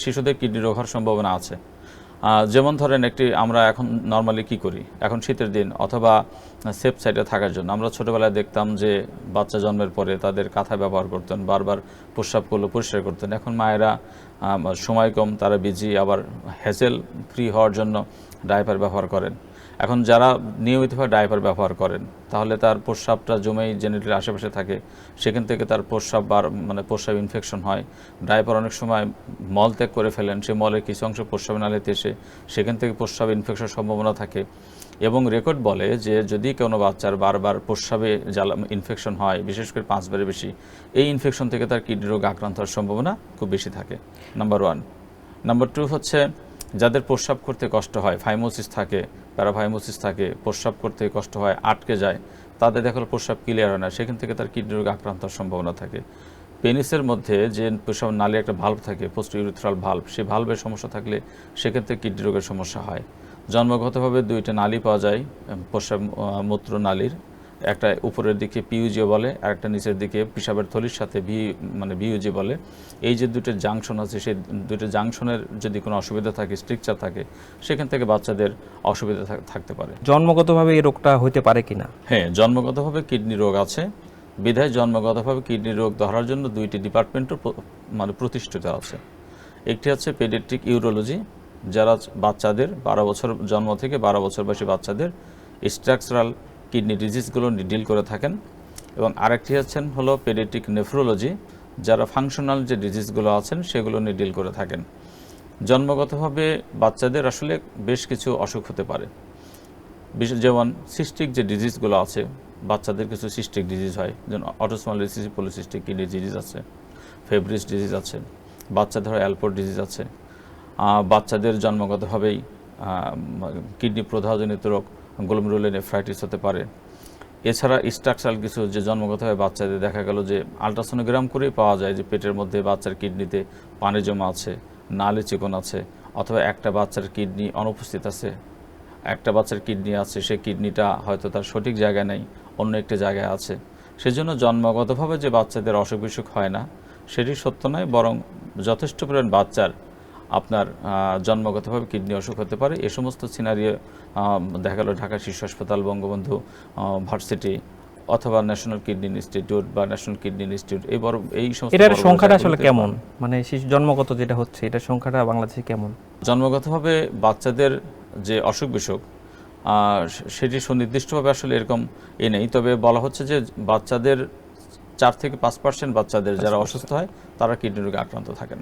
শিশুদের কিডনি রোগ হওয়ার সম্ভাবনা আছে। যেমন ধরেন আমরা এখন নর্মালি কি করি, এখন শীতের দিন অথবা সেফ সাইডে থাকার জন্য আমরা ছোটোবেলায় দেখতাম যে বাচ্চা জন্মের পরে তাদের কাঁথা ব্যবহার করতেন, বারবার প্রস্রাব করলে পরিষ্কার করতেন। এখন মায়েরা সময় কম, তারা বিজি, আবার হ্যাসেল ফ্রি হওয়ার জন্য ডায়াপার ব্যবহার করেন। এখন যারা নিয়মিতভাবে ডায়াপার ব্যবহার করেন তাহলে তার প্রস্রাবটা জমেই জেনিটালের আশেপাশে থাকে, সেখান থেকে তার প্রস্রাব প্রস্রাব ইনফেকশন হয়। ডায়াপার অনেক সময় মল ত্যাগ করে ফেলেন, সে মলের কিছু অংশ প্রস্রাব নালীতে এসে সেখান থেকে প্রস্রাব ইনফেকশনের সম্ভাবনা থাকে। এবং রেকর্ড বলে যে যদি কোনো বাচ্চার বারবার প্রস্রাবে ইনফেকশন হয়, বিশেষ করে 5 বারের বেশি, এই ইনফেকশন থেকে তার কিডনি রোগ আক্রান্ত হওয়ার সম্ভাবনা খুব বেশি থাকে। নাম্বার 1। নাম্বার 2 হচ্ছে যাদের প্রস্রাব করতে কষ্ট হয়, ফাইমোসিস থাকে, প্যারাফাইমোসিস থাকে, প্রস্রাব করতে কষ্ট হয়, আটকে যায়, তাদের দেখা গেলো প্রস্রাব ক্লিয়ার হয় না, সেখান থেকে তার কিডনি রোগ আক্রান্ত হওয়ার সম্ভাবনা থাকে। পেনিসের মধ্যে যে প্রস্রাব নালী একটা ভাল্ব থাকে, পোস্ট ইউরিথ্রাল ভাল্ব, সেই ভাল্বের সমস্যা থাকলে সেক্ষেত্রে কিডনি রোগের সমস্যা হয়। জন্মগতভাবে 2টা নালী পাওয়া যায় প্রস্রাব মূত্র নালীর, একটা উপরের দিকে পিইউজি বলে, আর একটা নিচের দিকে পেশাবের থলির সাথে ভিইউজি বলে। এই যে 2টা জাংশন আছে, সেই 2টা জাংশনের যদি কোনো অসুবিধা থাকে, স্ট্রিকচার থাকে, সেখান থেকে বাচ্চাদের অসুবিধা থাকতে পারে। জন্মগতভাবে এই রোগটা হতে পারে কিনা? হ্যাঁ, জন্মগতভাবে কিডনি রোগ আছে, বিধায় জন্মগতভাবে কিডনি রোগ ধরার জন্য 2টি ডিপার্টমেন্টও প্রতিষ্ঠিত আছে। একটি হচ্ছে পেডিয়াট্রিক ইউরোলজি, যারা বাচ্চাদের 12 বছর জন্ম থেকে 12 বছর বয়সী বাচ্চাদের স্ট্রাকচারাল কিডনি ডিজিজগুলো ডিল করে থাকেন। এবং আরেকটি হলো পেডিয়াট্রিক নেফ্রোলজি, যারা ফাংশনাল যে ডিজিজগুলো আছেন সেগুলো নিয়ে ডিল করে থাকেন। জন্মগতভাবে বাচ্চাদের আসলে বেশ কিছু অসুখ হতে পারে, যেমন সিস্টিক যে ডিজিজগুলো আছে, বাচ্চাদের কিছু সিস্টিক ডিজিজ হয়, যেমন autosomal recessive polycystic kidney disease আছে, ফেব্রিস ডিজিজ আছে, বাচ্চাদের অ্যালপোর ডিজিজ আছে। বাচ্চাদের জন্মগতভাবেই কিডনি প্রদাহজনিত রোগ গ্লোমেরুলোনেফ্রাইটিস হতে পারে। এছাড়া স্ট্রাকচারাল কিছু যে জন্মগতভাবে বাচ্চাদের দেখা গেল যে আলট্রাসোনোগ্রাম করেই পাওয়া যায় যে পেটের মধ্যে বাচ্চার কিডনিতে পানি জমা আছে, নালি চিকন আছে, অথবা একটা বাচ্চার কিডনি অনুপস্থিত আছে, একটা বাচ্চার কিডনি আছে, সে কিডনিটা হয়তো তার সঠিক জায়গায় নেই, অন্য একটা জায়গায় আছে। সেজন্য জন্মগতভাবে যে বাচ্চাদের অসুখ বিসুখ হয় না সেটি সত্য নয়, বরং যথেষ্ট পরিমাণ বাচ্চার আপনার জন্মগতভাবে কিডনি অসুখ হতে পারে। এ সমস্ত সিনারিও দেখা গেল ঢাকা শিশু হাসপাতাল, বঙ্গবন্ধু ভার্সিটি, অথবা ন্যাশনাল কিডনি ইনস্টিটিউট বা ন্যাশনাল কিডনি ইনস্টিটিউট, এই সমস্ত এটার সংখ্যাটা আসলে কেমন, মানে শিশু জন্মগত যেটা হচ্ছে এটার সংখ্যাটা বাংলাদেশে কেমন? জন্মগতভাবে বাচ্চাদের যে অসুখ বিসুখ সেটি সুনির্দিষ্টভাবে আসলে এরকম নেই, তবে বলা হচ্ছে যে বাচ্চাদের 4 থেকে 5% বাচ্চাদের যারা অসুস্থ হয় তারা কিডনি রোগে আক্রান্ত থাকেন।